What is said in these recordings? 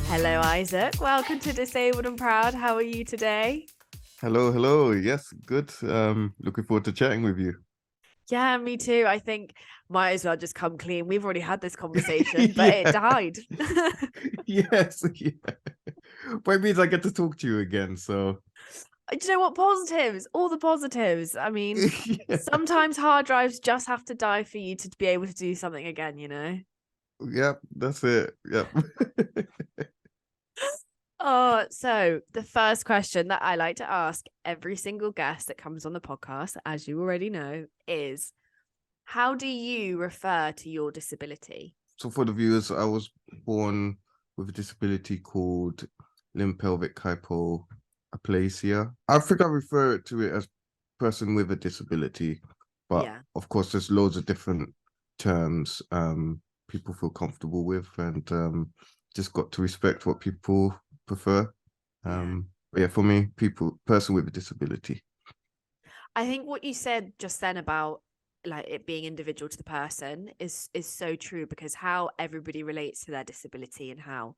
Hello, Isaac. Welcome to Disabled and Proud. How are you today? Hello. Yes, good. Looking forward to chatting with you. Yeah, me too. I think might as well just come clean. We've already had this conversation, but it Yeah, died. yes, yeah. But it means I get to talk to you again. So, Do you know what? Positives, all the positives. I mean, yeah, sometimes hard drives just have to die for you to be able to do something again, you know? yep, that's it. Yep. Oh, so the first question that I like to ask every single guest that comes on the podcast, as you already know, is how do you refer to your disability? So for the viewers, I was born with a disability called limb pelvic hypoplasia. I think I refer to it as person with a disability, but Yeah. of course, there's loads of different terms people feel comfortable with, and just got to respect what people prefer. Yeah. But yeah, for me, person with a disability. I think what you said just then about like it being individual to the person is so true, because how everybody relates to their disability and how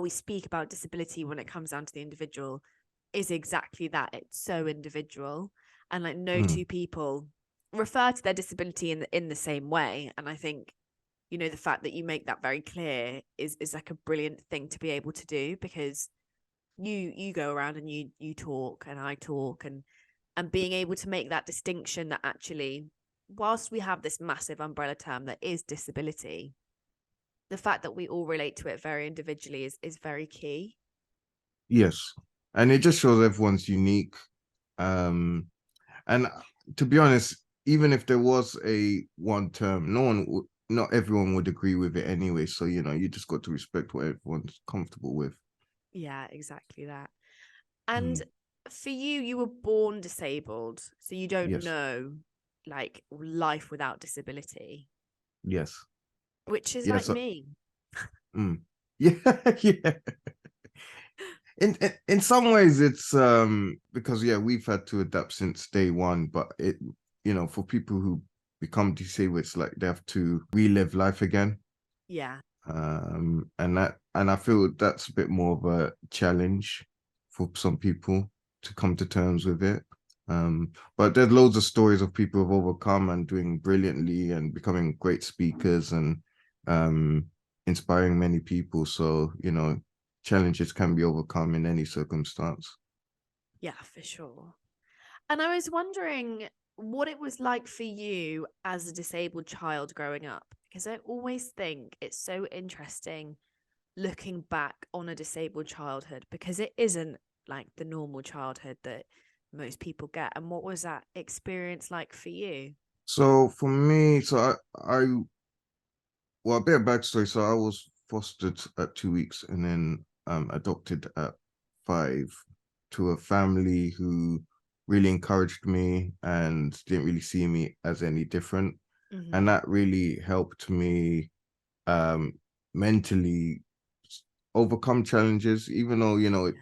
we speak about disability when it comes down to the individual is exactly that. It's so individual, and like no Mm, two people refer to their disability in the same way. And I think, you know, the fact that you make that very clear is like a brilliant thing to be able to do, because you go around and you talk and I talk, and being able to make that distinction that actually, whilst we have this massive umbrella term that is disability, the fact that we all relate to it very individually is very key. yes, and it just shows everyone's unique. Um, And to be honest, even if there was a one term, not everyone would agree with it anyway. So, you just got to respect what everyone's comfortable with. Yeah, exactly that. And Mm, for you, you were born disabled, so you don't yes, know like life without disability, yes, which is like yes. me. Mm. Yeah, yeah. In some ways, it's because yeah, we've had to adapt since day one. But for people who become disabled, it's like they have to relive life again. Yeah. And I feel that's a bit more of a challenge for some people to come to terms with it. But there's loads of stories of people who've overcome and doing brilliantly and becoming great speakers and um inspiring many people. So, challenges can be overcome in any circumstance. Yeah, for sure. And I was wondering what it was like for you as a disabled child growing up, because I always think it's so interesting looking back on a disabled childhood, because it isn't like the normal childhood that most people get. And what was that experience like for you? So for me, I well, a bit of backstory. So I was fostered at 2 weeks and then adopted at 5 to a family who really encouraged me and didn't really see me as any different. And Mm-hmm. that really helped me um, mentally overcome challenges, even though,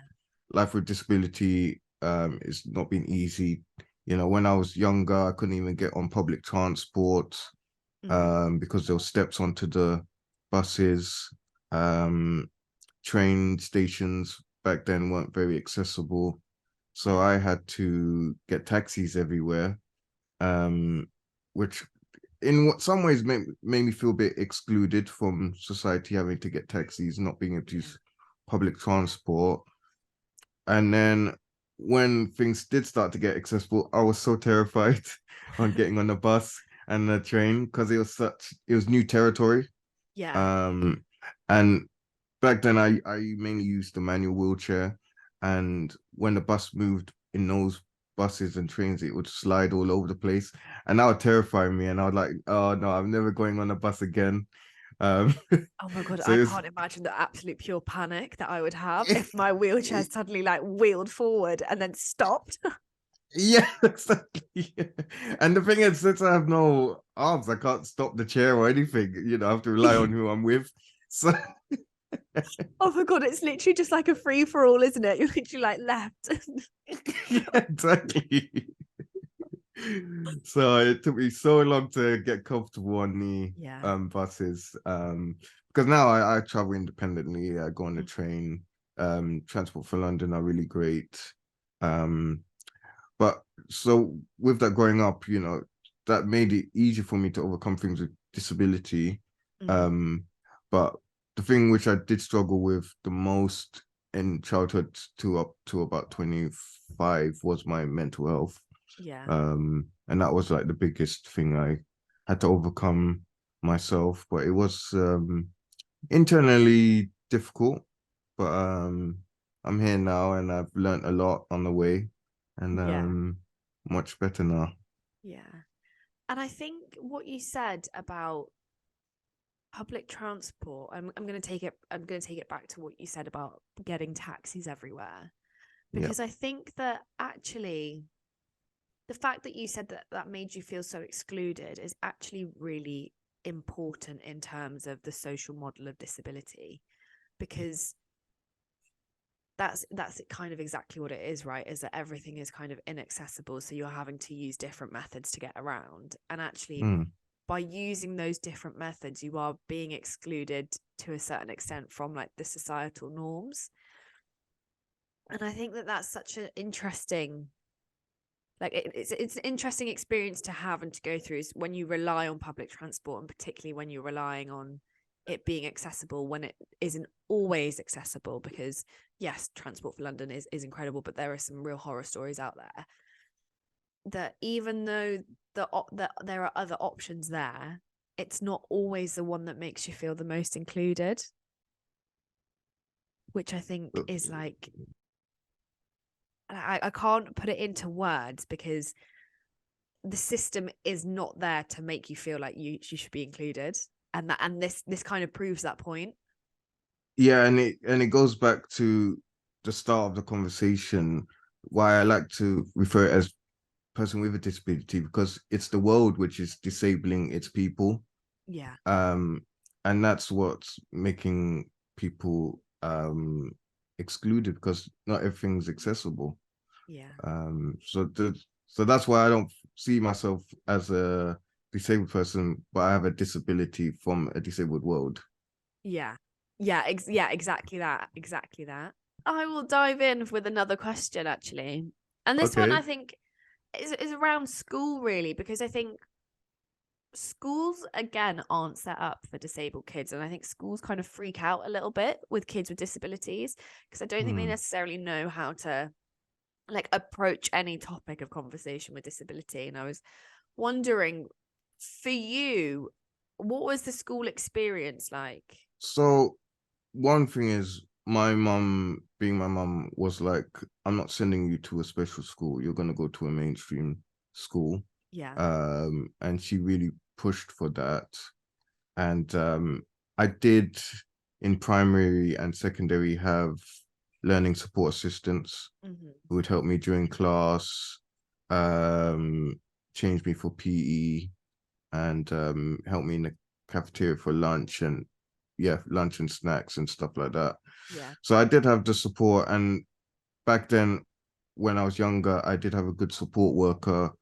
life with disability is not been easy. When I was younger, I couldn't even get on public transport Mm-hmm. because there were steps onto the buses. Um, Train stations back then weren't very accessible. So Yeah. I had to get taxis everywhere, um, which in some ways made me feel a bit excluded from society, having to get taxis, not being able to Yeah. use public transport. And then when things did start to get accessible, I was so terrified on getting on the bus and the train because it was new territory. Yeah. Um, and back then I mainly used the manual wheelchair, and when the bus moved in those buses and trains, it would slide all over the place, and that would terrify me. And I was like, oh no, I'm never going on a bus again. Um, Oh my God, so I it's can't imagine the absolute pure panic that I would have if my wheelchair suddenly like wheeled forward and then stopped. yeah, exactly. And the thing is, since I have no arms, I can't stop the chair or anything. I have to rely on who I'm with. So Oh my God, it's literally just like a free for all, isn't it? You're literally like left. yeah, exactly. So it took me so long to get comfortable on the Yeah. buses. Because now I travel independently. I go on the Mm. train. Transport for London are really great. Um, but so with that growing up, that made it easy for me to overcome things with disability. Mm. Um, but the thing which I did struggle with the most in childhood to up to about 25 was my mental health. Yeah. And that was like the biggest thing I had to overcome myself. But it was internally difficult. But I'm here now and I've learned a lot on the way and Yeah. much better now. Yeah. And I think what you said about public transport, I'm going to take it, I'm going to take it back to what you said about getting taxis everywhere, Yeah. because I think that actually the fact that you said that that made you feel so excluded is actually really important in terms of the social model of disability, because that's kind of exactly what it is, right? Is that everything is kind of inaccessible, so you're having to use different methods to get around, and actually Mm. by using those different methods you are being excluded to a certain extent from like the societal norms. And I think that that's such an interesting, like it's an interesting experience to have and to go through, is when you rely on public transport, and particularly when you're relying on it being accessible when it isn't always accessible. Because yes, Transport for London is incredible, but there are some real horror stories out there that even though that there are other options there, it's not always the one that makes you feel the most included, which I think is like, I can't put it into words, because the system is not there to make you feel like you should be included, and this kind of proves that point. Yeah, and it goes back to the start of the conversation, why I like to refer it as person with a disability, because it's the world which is disabling its people. Yeah. Um, and that's what's making people excluded, because not everything's accessible. Yeah. So that's why I don't see myself as a disabled person, but I have a disability from a disabled world. Yeah. Yeah, yeah, exactly that. I will dive in with another question, actually, and this one I Okay. think is around school, really, because I think schools again aren't set up for disabled kids, and I think schools kind of freak out a little bit with kids with disabilities, because I don't think they Hmm. necessarily know how to like approach any topic of conversation with disability. And I was wondering, for you, what was the school experience like? So one thing is my mum, being my mum, was like, I'm not sending you to a special school. You're gonna go to a mainstream school. Yeah. And she really pushed for that. And I did in primary and secondary have learning support assistants Mm-hmm. who would help me during class, um, change me for PE, and help me in the cafeteria for lunch and yeah, lunch and snacks and stuff like that. Yeah. So I did have the support, and back then, when I was younger, I did have a good support worker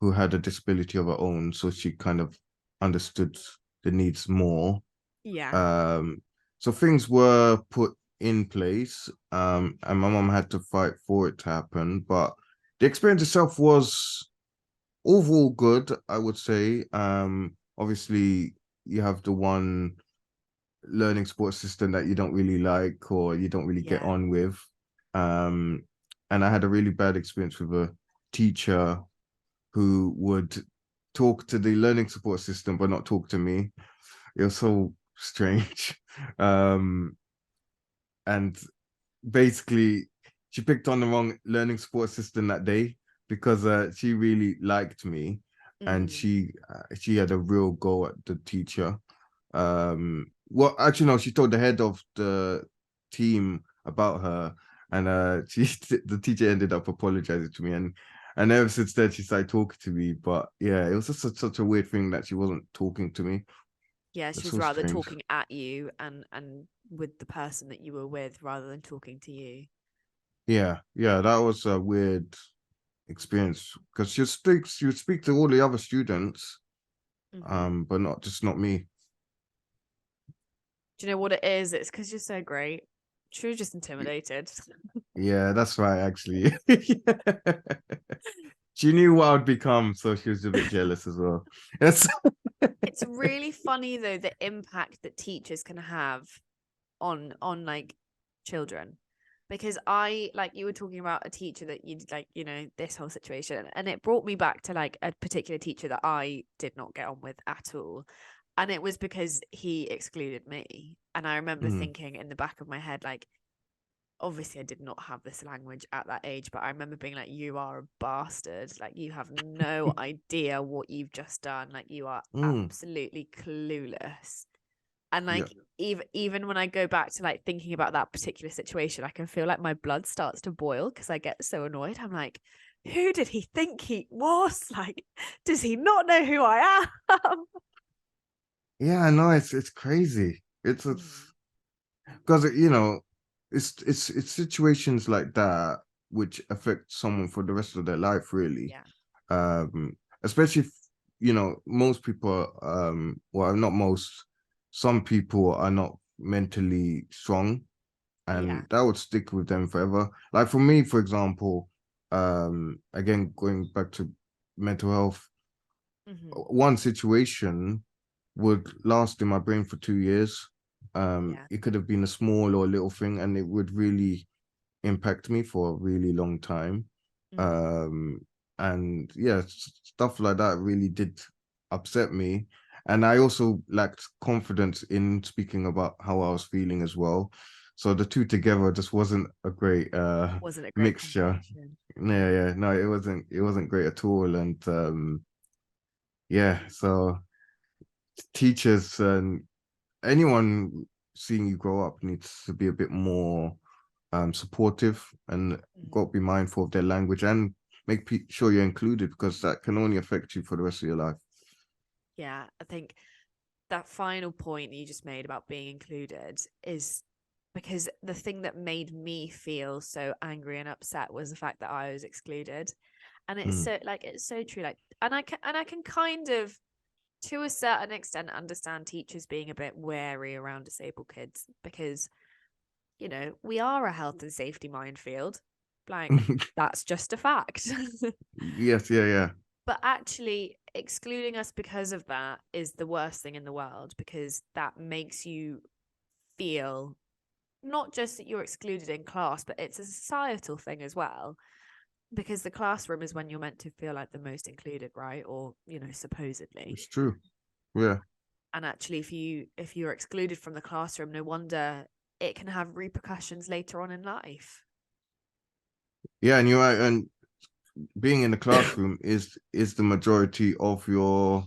who had a disability of her own, so she kind of understood the needs more. Yeah. Um, so things were put in place, and my mom had to fight for it to happen. But the experience itself was overall good, I would say. Obviously, you have the one learning support system that you don't really like or you don't really get Yeah. on with. Um, and I had a really bad experience with a teacher who would talk to the learning support system but not talk to me. It was so strange. Um, and basically, she picked on the wrong learning support system that day because she really liked me, and Mm. she had a real go at the teacher. Well, actually, no, she told the head of the team about her, and the teacher ended up apologizing to me, and ever since then she started talking to me. But yeah, it was just such a weird thing that she wasn't talking to me. Yeah, she It's was so rather strange. talking at you and with the person that you were with rather than talking to you. Yeah, yeah, that was weird. experience, because you speak to all the other students, Mm-hmm. but not me. Do you know what it is? It's because you're so great. She was just intimidated. Yeah, that's right, actually. She knew what I'd become, so she was a bit jealous as well. It's It's really funny though, the impact that teachers can have on like children. Because I, like, you were talking about a teacher that you'd like, this whole situation, and it brought me back to like a particular teacher that I did not get on with at all. And it was because he excluded me. And I remember Mm, thinking in the back of my head, like, obviously I did not have this language at that age, but I remember being like, you are a bastard. Like, you have no idea what you've just done. Like, you are mm, absolutely clueless. And yeah. like, even when I go back to like thinking about that particular situation, I can feel like my blood starts to boil because I get so annoyed. I'm like, who did he think he was? Like, does he not know who I am? Yeah, I know, it's crazy. It's Mm. because it's situations like that which affect someone for the rest of their life, really. Yeah, Especially if, most people, well, not most, some people are not mentally strong, yeah. and that would stick with them forever. Like for me, for example, again, going back to mental health, Hmm. one situation would last in my brain for 2 years. Yeah. It could have been a small or little thing, and it would really impact me for a really long time. Mm. Um, and yeah, stuff like that really did upset me. And I also lacked confidence in speaking about how I was feeling as well. So the two together just wasn't a great Wasn't a great mixture. combination. Yeah, no, it wasn't great at all. And yeah, so teachers and anyone seeing you grow up needs to be a bit more supportive, and got to Mm. be mindful of their language, and make sure you're included, because that can only affect you for the rest of your life. Yeah, I think that final point that you just made about being included is because the thing that made me feel so angry and upset was the fact that I was excluded. And it's Mm. so like, it's so true. Like, and I can kind of, to a certain extent, understand teachers being a bit wary around disabled kids because, we are a health and safety minefield. Like, that's just a fact. Yes, yeah. But actually, excluding us because of that is the worst thing in the world, because that makes you feel not just that you're excluded in class, but it's a societal thing as well. Because the classroom is when you're meant to feel like the most included, right? Or, supposedly. It's true. Yeah, And actually, if you're excluded from the classroom, no wonder it can have repercussions later on in life. yeah, and you're right. And being in the classroom is the majority of your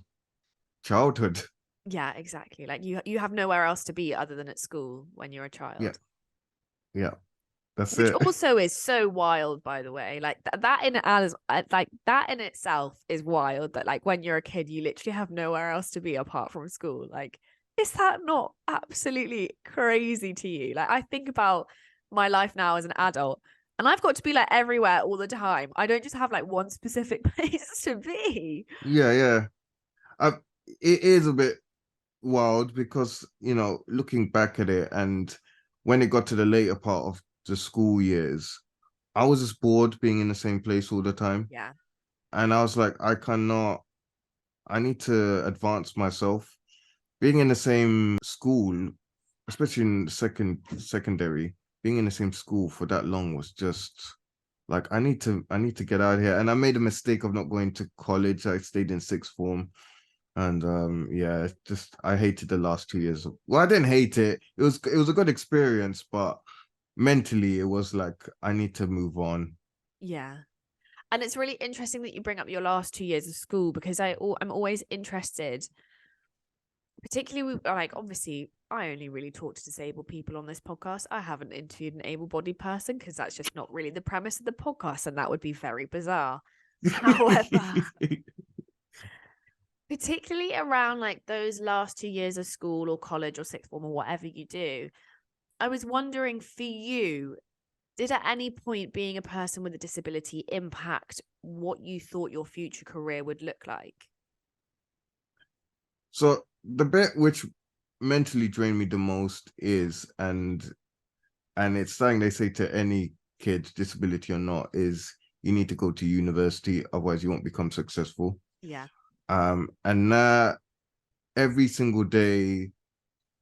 childhood. Yeah, exactly. Like, you have nowhere else to be other than at school when you're a Yeah, child. yeah, that's Which it. also is so wild, by the way. Like, that in as like that in itself is wild. That like when you're a kid, you literally have nowhere else to be apart from school. Like, is that not absolutely crazy to you? Like, I think about my life now as an adult, and I've got to be like everywhere all the time. I don't just have like one specific place to be. Yeah. I, it is a bit wild because, looking back at it, and when it got to the later part of the school years, I was just bored being in the same place all the time. Yeah, And I was like, I need to advance myself. Being in the same school, especially in secondary, being in the same school for that long was just like, I need to get out of here. And I made a mistake of not going to college. I stayed in sixth form. And yeah, it's just I hated the last 2 years. Well, I didn't hate it. It was a good experience, but mentally it was like, I need to move on. yeah. And it's really interesting that you bring up your last 2 years of school, because I'm always interested, particularly with, like, obviously I only really talk to disabled people on this podcast. I haven't interviewed an able-bodied person because that's just not really the premise of the podcast, and that would be very bizarre. However, particularly around like those last 2 years of school or college or sixth form or whatever you do, I was wondering for you, Did at any point being a person with a disability impact what you thought your future career would look like? So the bit which mentally drained me the most is, and it's something they say to any kid, disability or not, is you need to go to university, otherwise you won't become successful. Yeah. And every single day,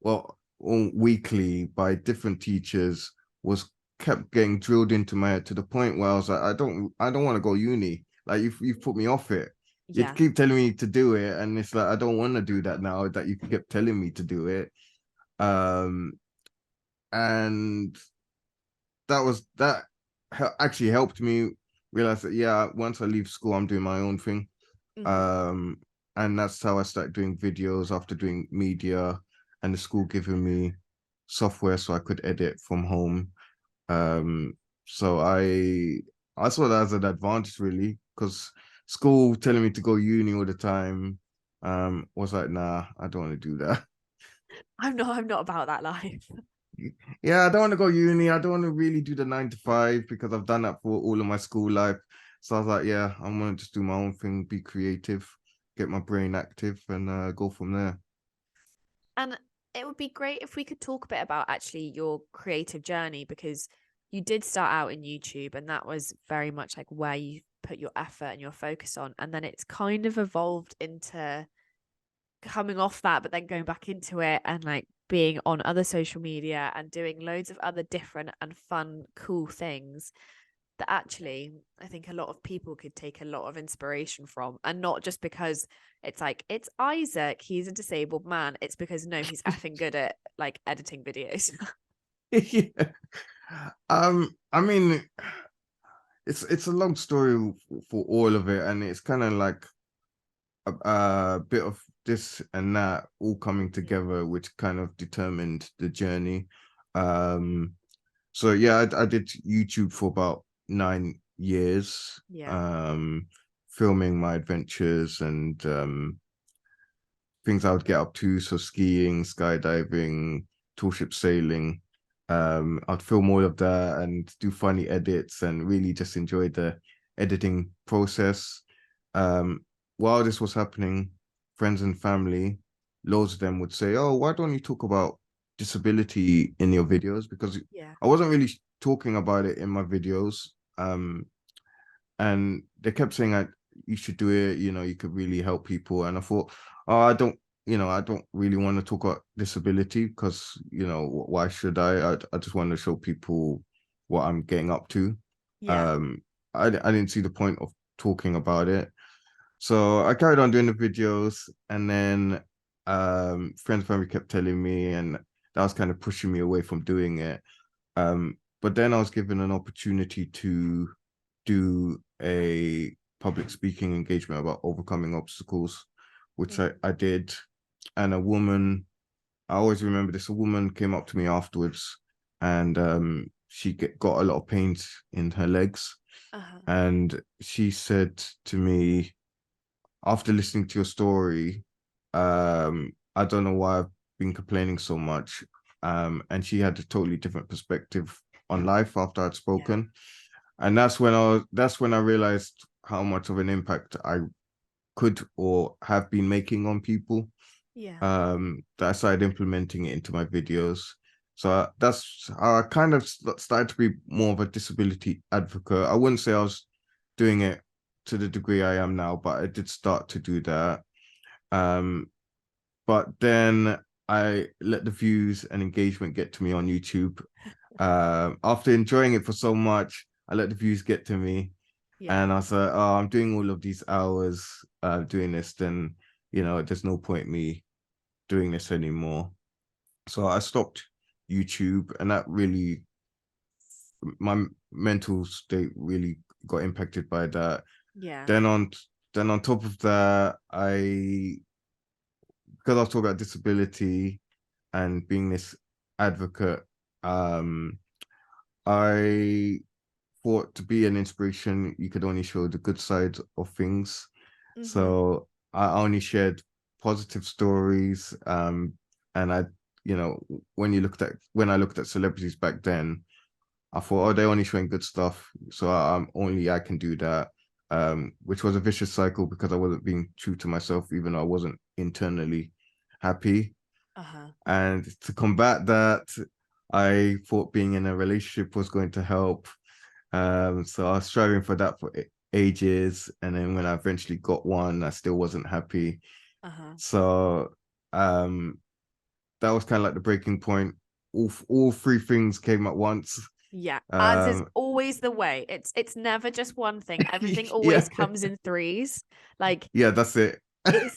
well, weekly by different teachers was kept getting drilled into my head to the point where I was like, I don't want to go uni. Like you've put me off it. You Yeah. keep telling me to do it, and it's like I don't want to do that now that you kept telling me to do it. And that actually helped me realize that, yeah, once I leave school, I'm doing my own thing. Mhm. Um, and that's how I started doing videos after doing media, and the school giving me software so I could edit from home. Um, so I saw that as an advantage really, because school telling me to go uni all the time was like, nah, I don't want to do that. I'm not about that life. Yeah, I don't want to go uni. I don't want to really do the 9 to 5 because I've done that for all of my school life. So I was like, yeah, I'm gonna just do my own thing, be creative, get my brain active, and go from there. And it would be great if we could talk a bit about actually your creative journey, because you did start out in YouTube and that was very much like where you put your effort and your focus on. And then it's kind of evolved into coming off that, but then going back into it and like being on other social media and doing loads of other different and fun, cool things that actually I think a lot of people could take a lot of inspiration from. And not just because it's like, it's Isaac, he's a disabled man. It's because no, he's effing good at like editing videos. Yeah. I mean, it's a long story for all of it, and it's kind of like a bit of this and that all coming together, which kind of determined the journey. Um, so yeah, I did YouTube for about 9 years, Yeah. filming my adventures and things I would get up to. So skiing, skydiving, tall ship sailing. I'd film all of that and do funny edits and really just enjoy the editing process. Um, while this was happening, friends and family, loads of them would say, "Oh, why don't you talk about disability in your videos?" Because Yeah. I wasn't really talking about it in my videos. And they kept saying like, you should do it, you could really help people. And I thought, oh, I don't really want to talk about disability because, why should I just want to show people what I'm getting up to. Yeah. um I didn't see the point of talking about it, so I carried on doing the videos. And then friends and family kept telling me, and that was kind of pushing me away from doing it. But then I was given an opportunity to do a public speaking engagement about overcoming obstacles, which Mhm. I did. And I always remember this, a woman came up to me afterwards, and she got a lot of pains in her legs. Uh-huh. And she said to me, after listening to your story, I don't know why I've been complaining so much. And she had a totally different perspective on life after I'd Yeah. spoken. And that's when I realized how much of an impact I could or have been making on people. Yeah. That I started implementing it into my videos. So that's how I kind of started to be more of a disability advocate. I wouldn't say I was doing it to the degree I am now, but I did start to do that. Um, but then I let the views and engagement get to me on YouTube. After enjoying it for so much, I let the views get to me, Yeah. and I was like, "Oh, I'm doing all of these hours doing this. Then there's no point me doing this anymore." So I stopped YouTube, and that really, my mental state really got impacted by that. Yeah. Then on top of that, because I was talking about disability and being this advocate, um, I thought to be an inspiration, you could only show the good side of things. Hmm. So I only shared positive stories. And when I looked at celebrities back then, I thought, oh, they're only showing good stuff, so I can do that. Which was a vicious cycle because I wasn't being true to myself, even though I wasn't internally happy. Uh-huh. And to combat that, I thought being in a relationship was going to help. So I was striving for that for ages, and then when I eventually got one, I still wasn't happy. Uh-huh. So um, that was kind of like the breaking point. All three things came at once. Yeah, as is Um, always the way. It's never just one thing. Everything yeah, always comes in threes. Like yeah, that's it.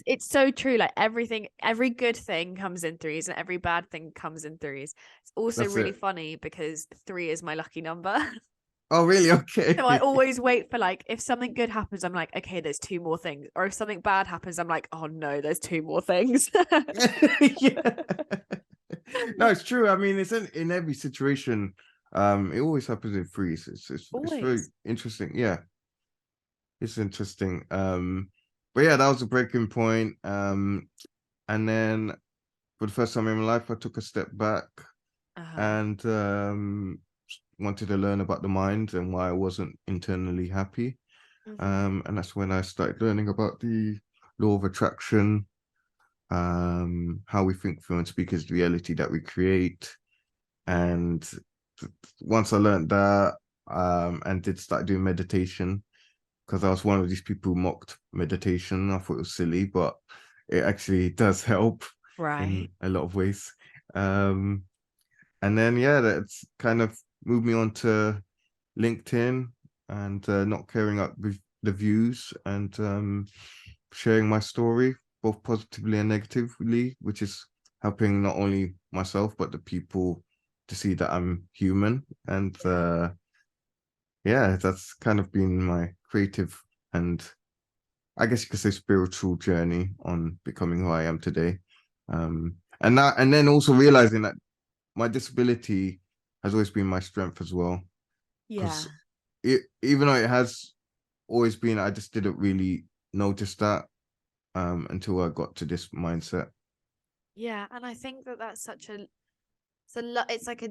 it's so true. Like everything, every good thing comes in threes, and every bad thing comes in threes. It's also That's really it. funny because three is my lucky number. Oh, really? Okay. So I always wait for like if something good happens, I'm like, okay, there's two more things. Or if something bad happens, I'm like, oh no, there's two more things. Yeah. No, it's true. I mean, it's in every situation. It always happens in threes. It's very Always. interesting. Yeah, it's interesting. But yeah, that was a breaking point. And then for the first time in my life, I took a step back Uh-huh. and wanted to learn about the mind and why I wasn't internally happy. Mm-hmm. And that's when I started learning about the law of attraction, how we think, feel, and speak is the reality that we create. Yeah. And once I learned that, and did start doing meditation, because I was one of these people who mocked meditation. I thought it was silly, but it actually does help in Right. a lot of ways. Um, and then yeah, that's kind of moved me on to LinkedIn and not caring up with the views and sharing my story both positively and negatively, which is helping not only myself but the people to see that I'm human. And Yeah. yeah, that's kind of been my creative and I guess you could say spiritual journey on becoming who I am today. And then also realizing that my disability has always been my strength as well. Yeah. Because even though it has always been, I just didn't really notice that until I got to this mindset. Yeah. And I think that that's such a it's like a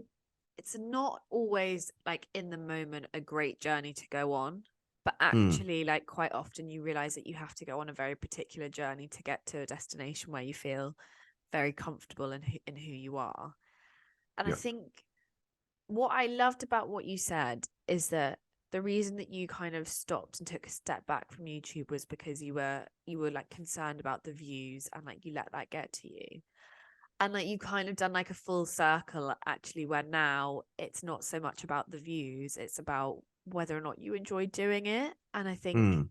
it's not always like in the moment a great journey to go on, but Mm, actually like quite often you realize that you have to go on a very particular journey to get to a destination where you feel very comfortable in who you are. And I yeah. think what I loved about what you said is that the reason that you kind of stopped and took a step back from YouTube was because you were like concerned about the views and like you let that get to you. And like you kind of done like a full circle actually, where now it's not so much about the views, it's about whether or not you enjoy doing it. And I think,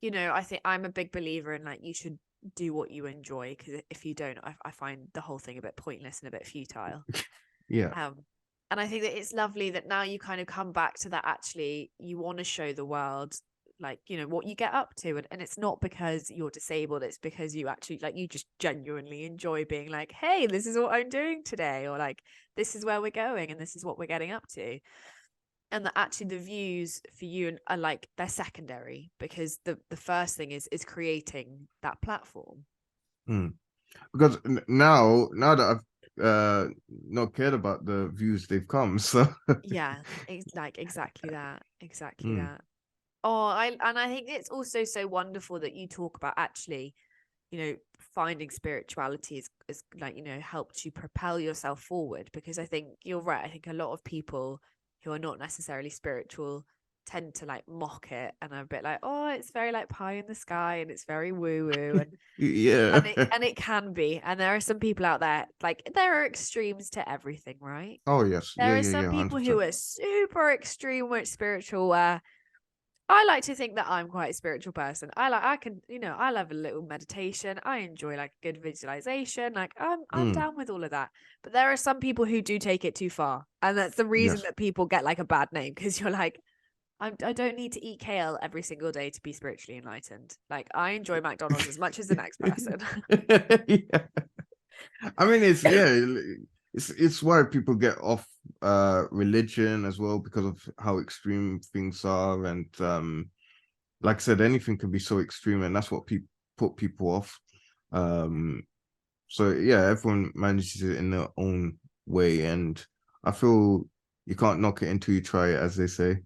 Mm, I think I'm a big believer in like you should do what you enjoy, because if you don't, I find the whole thing a bit pointless and a bit futile. yeah. um and I think that it's lovely that now you kind of come back to that, actually you want to show the world like what you get up to, and it's not because you're disabled, it's because you actually like you just genuinely enjoy being like, hey, this is what I'm doing today, or like this is where we're going and this is what we're getting up to. And that actually the views for you are like they're secondary, because the first thing is creating that platform. Mm. Because now that I've not cared about the views they've come, so Yeah, it's like exactly that, exactly mm, that. Oh, I think it's also so wonderful that you talk about actually, finding spirituality is like, helped you propel yourself forward, because I think you're right. I think a lot of people who are not necessarily spiritual tend to like mock it and are a bit like, oh, it's very like pie in the sky and it's very woo woo, yeah. and it can be. And there are some people out there, like there are extremes to everything, right? Oh yes, yeah, There are yeah, some yeah, people who 100%. are super extreme with spiritual, where I like to think that I'm quite a spiritual person. I can, I love a little meditation. I enjoy like good visualization. Like I'm Mm, down with all of that. But there are some people who do take it too far. And that's the reason yes. that people get like a bad name, because you're like, I don't need to eat kale every single day to be spiritually enlightened. Like I enjoy McDonald's as much as the next person. Yeah. I mean, it's why people get off religion as well because of how extreme things are, and like I said, anything can be so extreme, and that's what people put people off. Um, so yeah, everyone manages it in their own way, and I feel You can't knock it until you try it, as they say.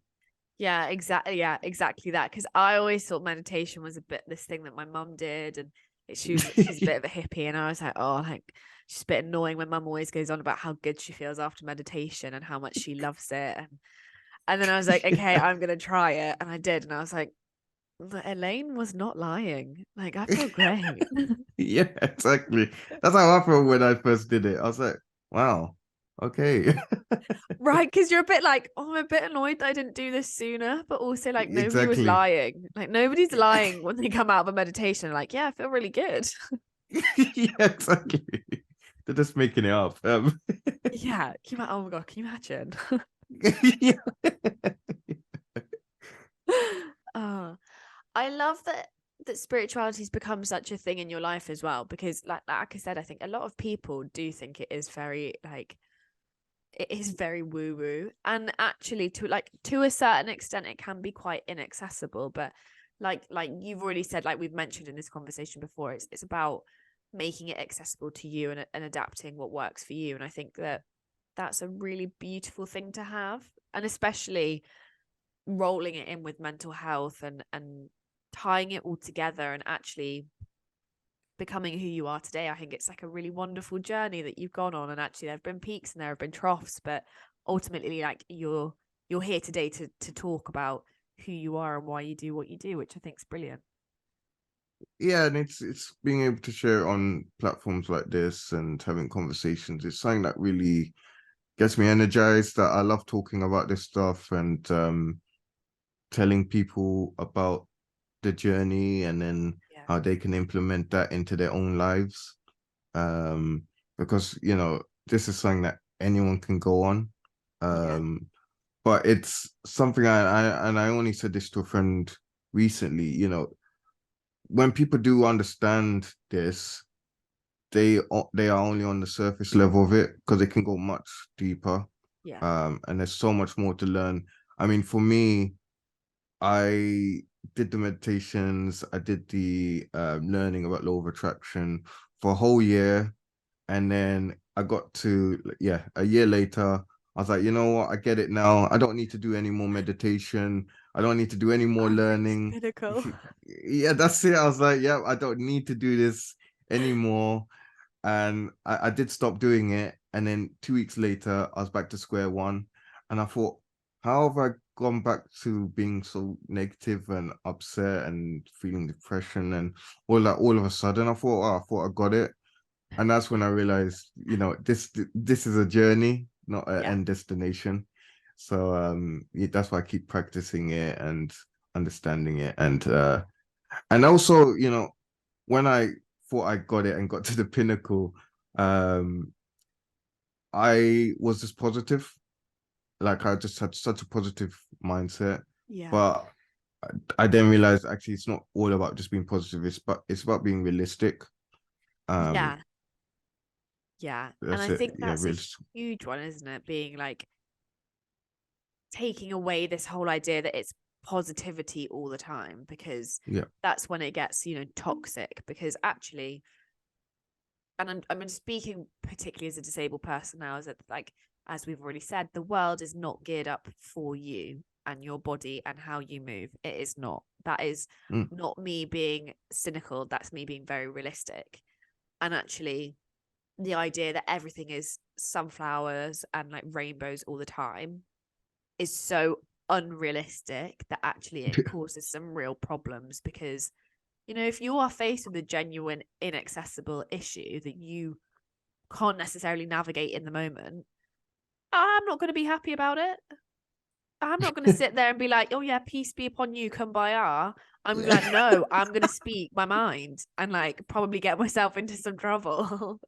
Yeah, exactly. Yeah, exactly that. Because I always thought meditation was a bit this thing that my mum did, and she's a bit of a hippie, and I was like, oh, like she's a bit annoying. My mum always goes on about how good she feels after meditation and how much she loves it, and then I was like, okay, I'm gonna try it, and I did, and I was like, Elaine was not lying. Like I feel great. Yeah, exactly. That's how I felt when I first did it. I was like, wow, okay. Right, because you're a bit like, oh, I'm a bit annoyed that I didn't do this sooner, but also like nobody was Exactly. lying. Like nobody's lying when they come out of a meditation. Like, yeah, I feel really good. Yeah, exactly. They're just making it up. Yeah. Oh my God, can you imagine? Yeah. Oh, I love that spirituality's become such a thing in your life as well, because like I said, I think a lot of people do think it is very like it is very woo woo, and actually to a certain extent it can be quite inaccessible, but like you've already said, like we've mentioned in this conversation before, it's about making it accessible to you and adapting what works for you, and I think that that's a really beautiful thing to have, and especially rolling it in with mental health and tying it all together and actually becoming who you are today. I think it's like a really wonderful journey that you've gone on, and actually there have been peaks and there have been troughs, but ultimately like you're here today to talk about who you are and why you do what you do, which I think is brilliant. Yeah, and it's being able to share on platforms like this and having conversations. It's something that really gets me energized. That I love talking about this stuff and telling people about the journey and then Yeah. how they can implement that into their own lives. Um, because this is something that anyone can go on. Yeah. Um, but it's something I only said this to a friend recently. When people do understand this, they are only on the surface level of it because it can go much deeper. Yeah. And there's so much more to learn. I mean, for me, I did the meditations, I did the learning about law of attraction for a whole year. And then I got to, yeah, a year later, I was like, you know what? I get it now. I don't need to do any more meditation. I don't need to do any more Oh, it's learning. pinnacle. Yeah, that's it. I was like, yeah, I don't need to do this anymore. And I did stop doing it. And then 2 weeks later, I was back to square one. And I thought, how have I gone back to being so negative and upset and feeling depression and all that all of a sudden? I thought I got it. And that's when I realized, this is a journey, not an Yeah. end destination. So yeah, that's why I keep practicing it and understanding it. And also, when I thought I got it and got to the pinnacle, um, I was just positive. Like I just had such a positive mindset. Yeah. But I then realized actually it's not all about just being positive. It's about being realistic. Um, Yeah. Yeah. And that's I it. think Yeah, that's a huge one, isn't it? Being like taking away this whole idea that it's positivity all the time, because yeah, that's when it gets, toxic. Because actually, and I'm speaking particularly as a disabled person now, is that like as we've already said, the world is not geared up for you and your body and how you move. It is not. That is mm, not me being cynical. That's me being very realistic. And actually, the idea that everything is sunflowers and like rainbows all the time is so unrealistic that actually it causes some real problems, because if you are faced with a genuine inaccessible issue that you can't necessarily navigate in the moment, I'm not going to be happy about it. I'm not going to sit there and be like, oh yeah, peace be upon you, come by our. I'm gonna be like, no, I'm going to speak my mind and like probably get myself into some trouble.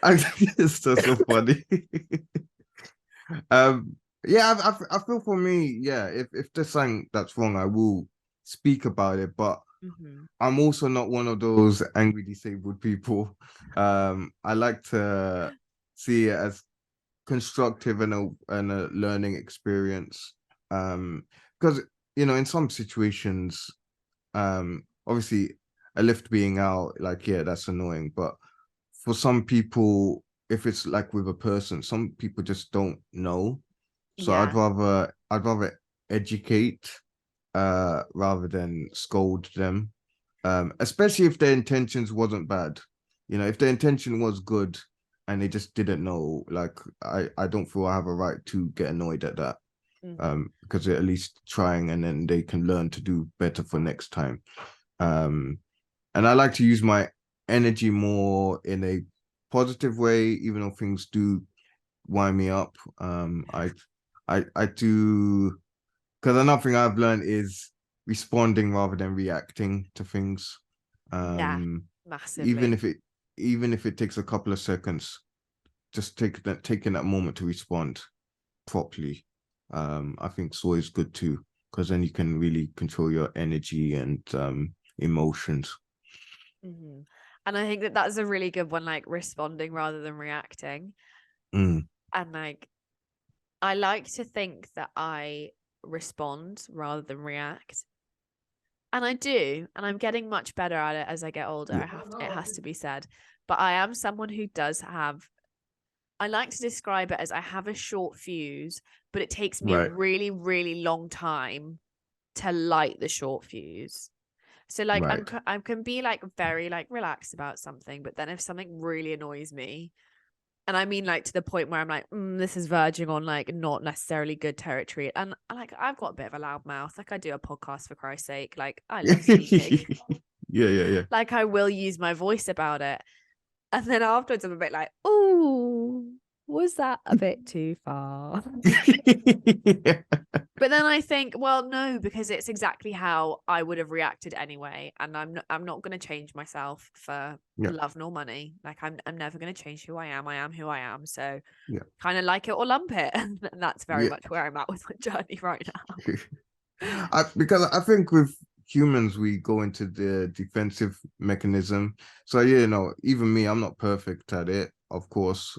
I think it's just so funny. um, yeah, I feel for me, yeah, if there's something that's wrong, I will speak about it, but Mm-hmm. I'm also not one of those angry disabled people. I like to see it as constructive and a learning experience. Because in some situations, obviously a lift being out, like yeah, that's annoying. But for some people, if it's like with a person, some people just don't know. So Yeah. I'd rather educate rather than scold them. Especially if their intentions wasn't bad. You know, if their intention was good and they just didn't know, like I don't feel I have a right to get annoyed at that. Because they're at least trying and then they can learn to do better for next time. And I like to use my energy more in a positive way, even though things do wind me up. I do, because another thing I've learned is responding rather than reacting to things. Yeah, Um, even massively. if it even if it takes a couple of seconds, just taking that moment to respond properly. I think it's always good too, because then you can really control your energy and emotions. And I think that that's a really good one, like responding rather than reacting. Mm, And like, I like to think that I respond rather than react. And I do, and I'm getting much better at it as I get older. yeah. It has to be said. But I am someone who does have, I like to describe it as I have a short fuse, but it takes me a Right. really, really long time to light the short fuse. So like Right. I can be like very like relaxed about something, but then if something really annoys me, and I mean like to the point where I'm like, this is verging on like not necessarily good territory, and like I've got a bit of a loud mouth. Like I do a podcast for Christ's sake. Like I love speaking. Yeah. Like I will use my voice about it, and then afterwards I'm a bit like, oh, was that a bit too far? Yeah. But then I think, well, no, because it's exactly how I would have reacted anyway, and I'm not going to change myself for Yeah. love nor money. Like I'm never going to change who I am. I am who I am. So Yeah. kind of like it or lump it, and that's very Yeah. much where I'm at with my journey right now. Because I think with humans we go into the defensive mechanism. So yeah, you know, even me, I'm not perfect at it, of course.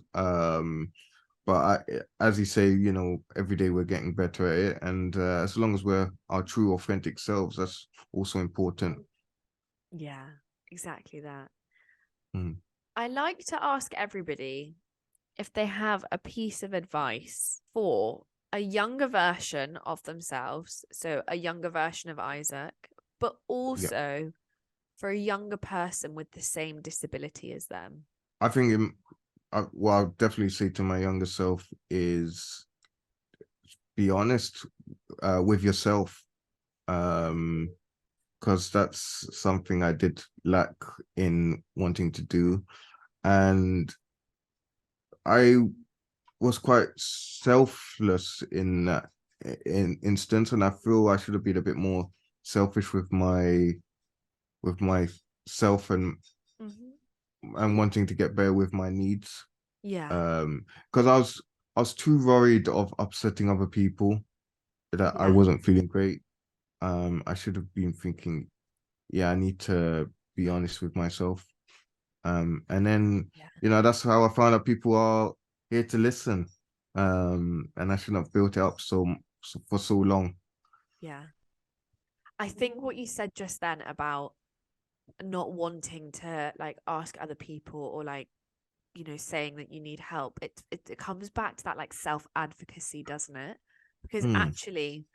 But as you say, you know, every day we're getting better at it, and as long as we're our true, authentic selves, that's also important. Yeah, exactly that. Mm. I like to ask everybody if they have a piece of advice for a younger version of themselves, so a younger version of Isaac, but Yeah, also for a younger person with the same disability as them. I think what I'll definitely say to my younger self is be honest with yourself. Because that's something I did lack in wanting to do. And I was quite selfless in that in instance, and I feel I should have been a bit more selfish with myself Mm-hmm. and wanting to get better with my needs. Yeah. Because I was too worried of upsetting other people that I Yeah. wasn't feeling great. I should have been thinking, yeah, I need to be honest with myself. And then, Yeah. you know, that's how I found out people are here to listen. And I shouldn't have built it up for so long. Yeah. I think what you said just then about not wanting to like ask other people or like, saying that you need help, it comes back to that like self advocacy, doesn't it? Because Mm, actually,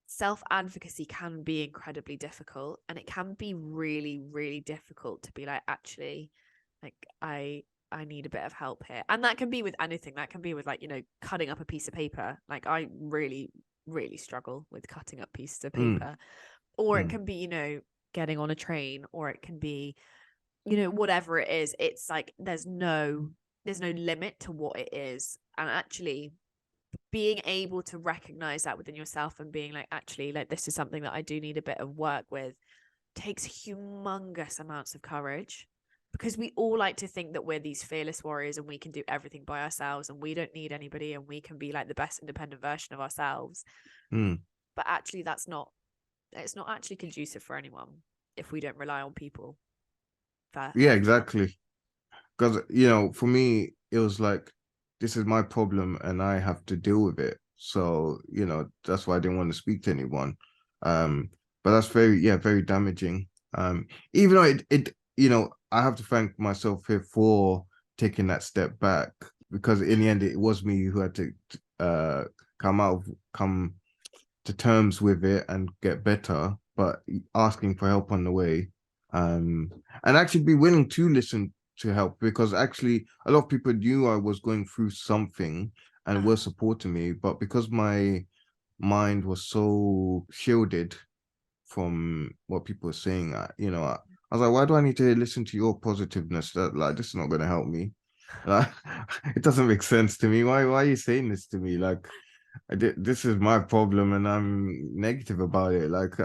self advocacy can be incredibly difficult, and it can be really, really difficult to be like, actually, like I need a bit of help here. And that can be with anything. That can be with like, cutting up a piece of paper. Like I really, really struggle with cutting up pieces of mm, paper. Or it mm, can be, getting on a train, or it can be, whatever it is. It's like there's no limit to what it is. And actually being able to recognize that within yourself and being like, actually, like this is something that I do need a bit of work with, takes humongous amounts of courage, because we all like to think that we're these fearless warriors and we can do everything by ourselves and we don't need anybody and we can be like the best independent version of ourselves. mm. But actually it's not actually conducive for anyone if we don't rely on people for Yeah, help. exactly. Because, you know, for me, it was like, this is my problem and I have to deal with it. So, you know, that's why I didn't want to speak to anyone. Um, but that's very damaging. Even though you know, I have to thank myself here for taking that step back, because in the end it was me who had to come to terms with it and get better, but asking for help on the way, and actually be willing to listen to help, because actually a lot of people knew I was going through something and were supporting me, but because my mind was so shielded from what people were saying, I was like, why do I need to listen to your positiveness? That, like, this is not going to help me. Like, it doesn't make sense to me. Why are you saying this to me? Like, this is my problem and I'm negative about it. Like,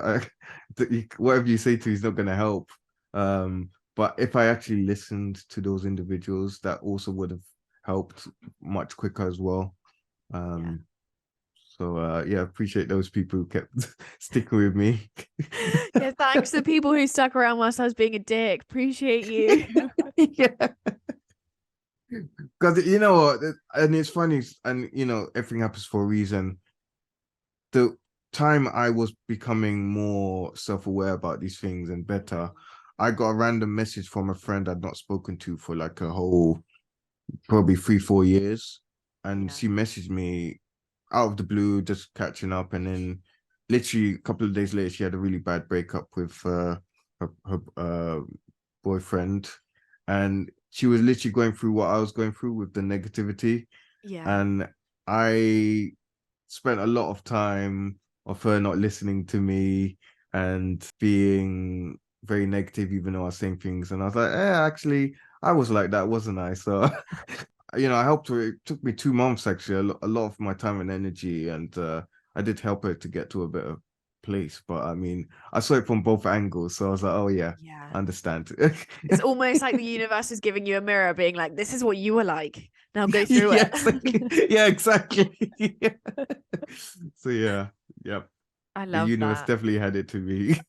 whatever you say to me is not going to help. But if I actually listened to those individuals, that also would have helped much quicker as well. So yeah, appreciate those people who kept sticking with me. Yeah, thanks to the people who stuck around whilst I was being a dick. Appreciate you. Yeah. Because you know what, and it's funny, and everything happens for a reason. The time I was becoming more self-aware about these things and better, I got a random message from a friend I'd not spoken to for like a whole probably 3-4 years, and she messaged me out of the blue, just catching up, and then literally a couple of days later, she had a really bad breakup with her boyfriend, and she was literally going through what I was going through with the negativity. And I spent a lot of time of her not listening to me and being very negative, even though I was saying things. And I was like, actually, I was like that, wasn't I? So, I helped her. It took me 2 months, actually, a lot of my time and energy. And I did help her to get to a better place. But I mean, I saw it from both angles. So I was like, oh, yeah, I understand. It's almost like the universe is giving you a mirror, being like, this is what you were like. Now go through it. Exactly. Yeah, exactly. Yeah. So yeah. I The love universe that. definitely had it to me.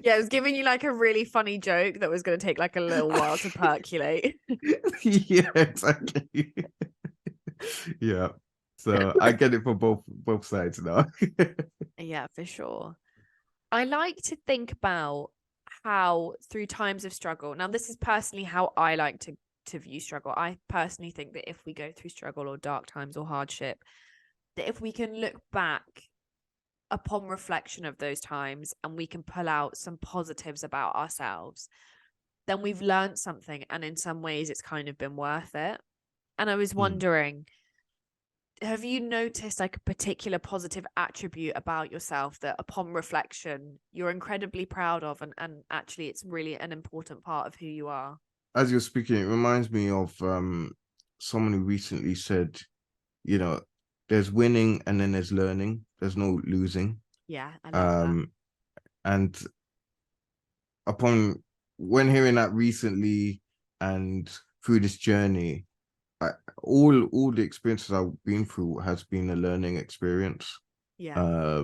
Yeah, it was giving you like a really funny joke that was going to take like a little while to percolate. Yeah, exactly. Yeah. So I get it for both sides now. Yeah, for sure. I like to think about how through times of struggle. Now, this is personally how I like to view struggle. I personally think that if we go through struggle or dark times or hardship, that if we can look back upon reflection of those times and we can pull out some positives about ourselves, then we've learned something, and in some ways it's kind of been worth it. And I was wondering, have you noticed like a particular positive attribute about yourself that upon reflection you're incredibly proud of, and actually it's really an important part of who you are? As you're speaking, it reminds me of someone who recently said, there's winning and then there's learning. There's no losing. Yeah, I love that. And upon when hearing that recently and through this journey, all the experiences I've been through has been a learning experience. Yeah.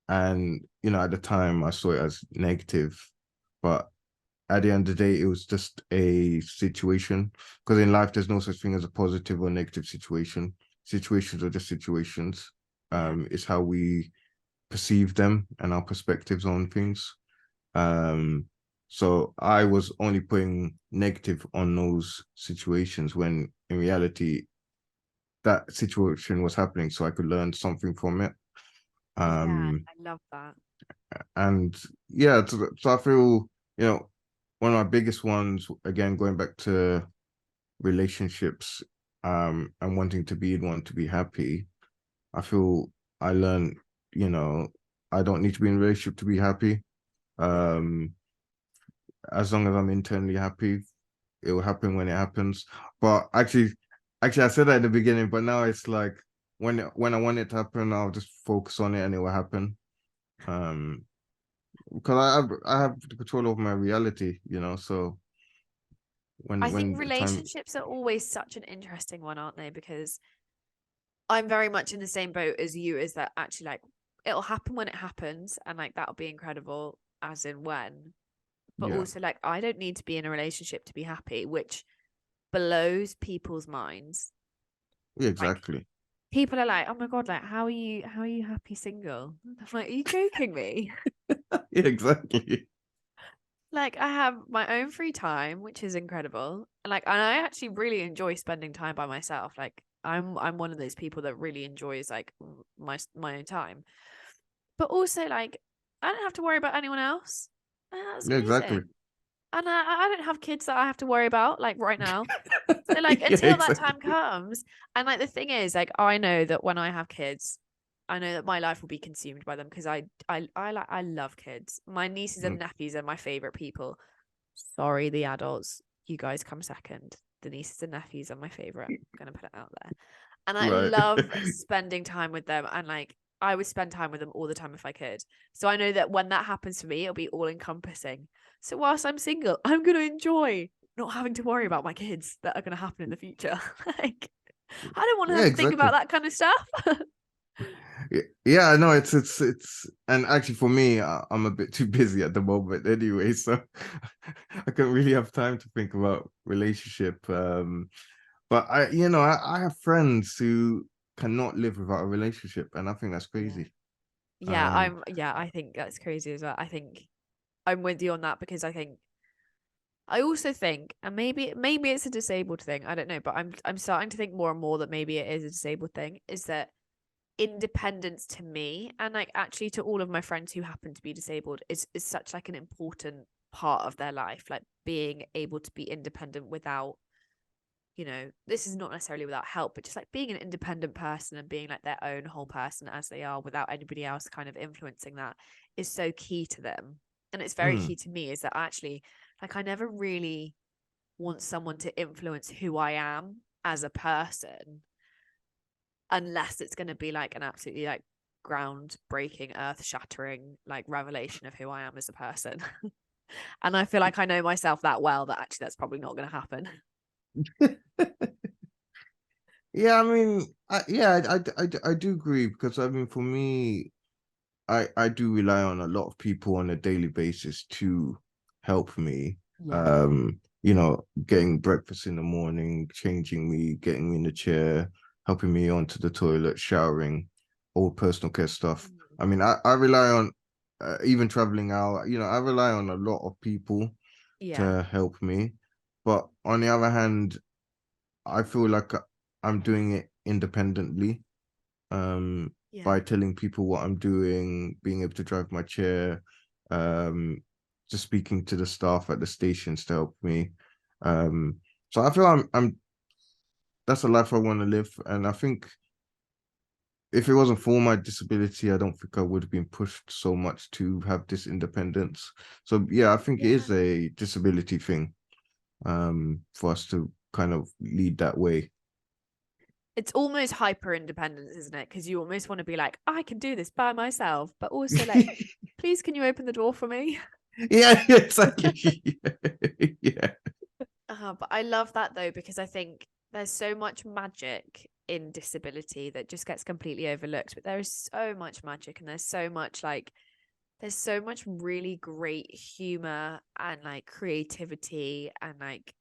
And at the time I saw it as negative, but at the end of the day, it was just a situation. Because in life, there's no such thing as a positive or negative situation. Situations are just situations. It's how we perceive them and our perspectives on things. So I was only putting negative on those situations when in reality that situation was happening so I could learn something from it. Yeah, I love that. And yeah, so I feel, one of my biggest ones, again, going back to relationships, and wanting to be and want to be happy, I feel I learned, I don't need to be in a relationship to be happy. As long as I'm internally happy, it will happen when it happens. But actually, I said that at the beginning, but now it's like when I want it to happen, I'll just focus on it and it will happen. Because I have the control over my reality, so I when think the time. relationships are always such an interesting one, aren't they? Because I'm very much in the same boat as you, is that actually like it'll happen when it happens, and like that'll be incredible as in when. But Yeah, also like I don't need to be in a relationship to be happy, which blows people's minds. yeah, Like exactly. people are like, "Oh my god, like how are you happy single?" I'm like, "Are you joking me?" Yeah, exactly. Like I have my own free time, which is incredible. And I actually really enjoy spending time by myself. Like I'm one of those people that really enjoys like my own time. But also like I don't have to worry about anyone else. And that's Yeah, exactly. amazing. And I don't have kids that I have to worry about like right now. So like Yeah, until that exactly. time comes, and like the thing is, like I know that when I have kids, I know that my life will be consumed by them because I love kids. My nieces and Mm, nephews are my favorite people. Sorry, the adults, you guys come second. The nieces and nephews are my favorite. I'm gonna put it out there. And I right. love spending time with them, and like I would spend time with them all the time if I could. So I know that when that happens for me, it'll be all encompassing. So whilst I'm single, I'm gonna enjoy not having to worry about my kids that are gonna happen in the future. Like I don't want to Yeah, have to think about exactly. that kind of stuff. Yeah, I know it's and actually for me, I'm a bit too busy at the moment anyway, so I can't really have time to think about relationship. But I have friends who cannot live without a relationship, and I think that's Yeah. crazy. Um, Yeah, I think that's crazy as well. I think I'm with you on that because I also think, and maybe it's a disabled thing, I don't know, but I'm starting to think more and more that maybe it is a disabled thing, is that independence to me and like actually to all of my friends who happen to be disabled is such like an important part of their life, like being able to be independent without, this is not necessarily without help, but just like being an independent person and being like their own whole person as they are without anybody else kind of influencing that is so key to them. And it's very mm, key to me is that actually, like, I never really want someone to influence who I am as a person unless it's going to be like an absolutely like groundbreaking, earth shattering like revelation of who I am as a person. And I feel like I know myself that well that actually that's probably not going to happen. yeah, I mean, I do agree because I mean, for me, I do rely on a lot of people on a daily basis to help me. Yeah. Getting breakfast in the morning, changing me, getting me in the chair, helping me onto the toilet, showering, all personal care stuff. I mean, I rely on even traveling out, I rely on a lot of people Yeah. to help me. But on the other hand, I feel like I'm doing it independently Yeah. by telling people what I'm doing, being able to drive my chair, um, just speaking to the staff at the stations to help me. Um, so I feel I'm that's a life I want to live, and I think if it wasn't for my disability, I don't think I would have been pushed so much to have this independence. So yeah, I think it Yeah. is a disability thing, for us to kind of lead that way. It's almost hyper independence, isn't it? Because you almost want to be like, I can do this by myself, but also like, please, can you open the door for me? Yeah, exactly. Yeah. But I love that though, because I think there's so much magic in disability that just gets completely overlooked. But there is so much magic, and there's so much really great humor and like creativity and like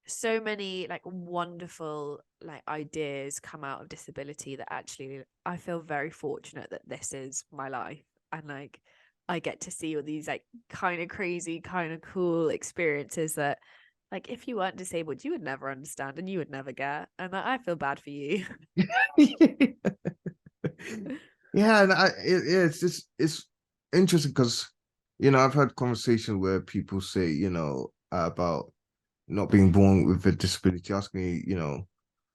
so many like wonderful like ideas come out of disability that actually I feel very fortunate that this is my life, and like I get to see all these like kind of crazy, kind of cool experiences that like if you weren't disabled you would never understand and you would never get, and I feel bad for you. Yeah, and it's just it's interesting because I've had conversations where people say about not being born with a disability, ask me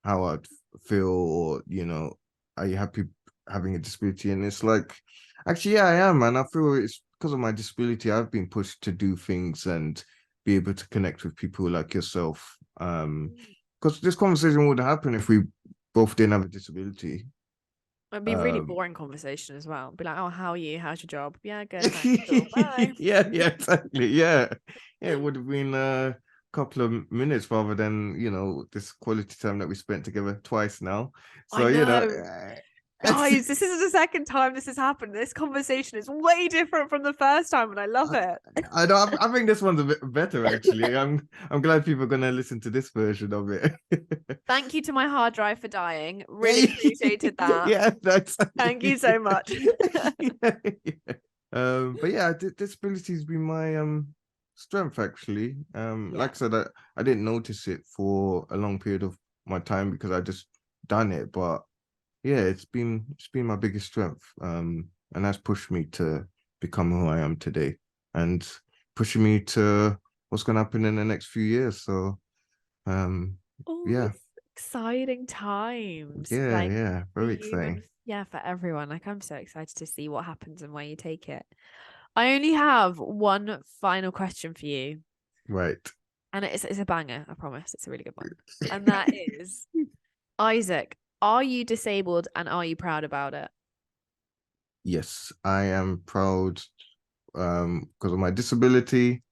how I'd feel, or are you happy having a disability? And it's like, actually, yeah, I am, and I feel it's because of my disability I've been pushed to do things and be able to connect with people like yourself. Because this conversation would happen if we both didn't have a disability. It'd be really Um, boring conversation as well. Be like, oh, how are you? How's your job? Yeah, good, thanks. Cool. Bye. yeah, exactly. Yeah, it would have been a couple of minutes rather than this quality time that we spent together twice now. I So know. it's, Guys, this is the second time this has happened. This conversation is way different from the first time, and I love it. I know. I think this one's a bit better actually. I'm glad people are gonna listen to this version of it. Thank you to my hard drive for dying. Really appreciated that. Yeah, that's Thank you so much. yeah, yeah. But yeah, disability's been my strength actually. Yeah. Like I said, I didn't notice it for a long period of my time because I just done it. But yeah, it's been my biggest strength. And that's pushed me to become who I am today, and pushing me to what's gonna happen in the next few years. So Oh, yeah, it's exciting times. yeah, Like yeah, for very you exciting. and yeah, for everyone. Like I'm so excited to see what happens and where you take it. I only have one final question for you, Right. and it's a banger, I promise. It's a really good one. And that is, Isaac, are you disabled and are you proud about it? Yes, I am proud because of my disability,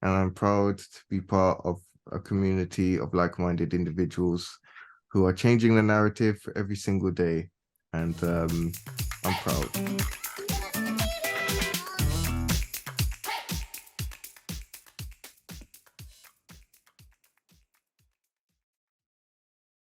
and I'm proud to be part of a community of like-minded individuals who are changing the narrative every single day, and I'm proud.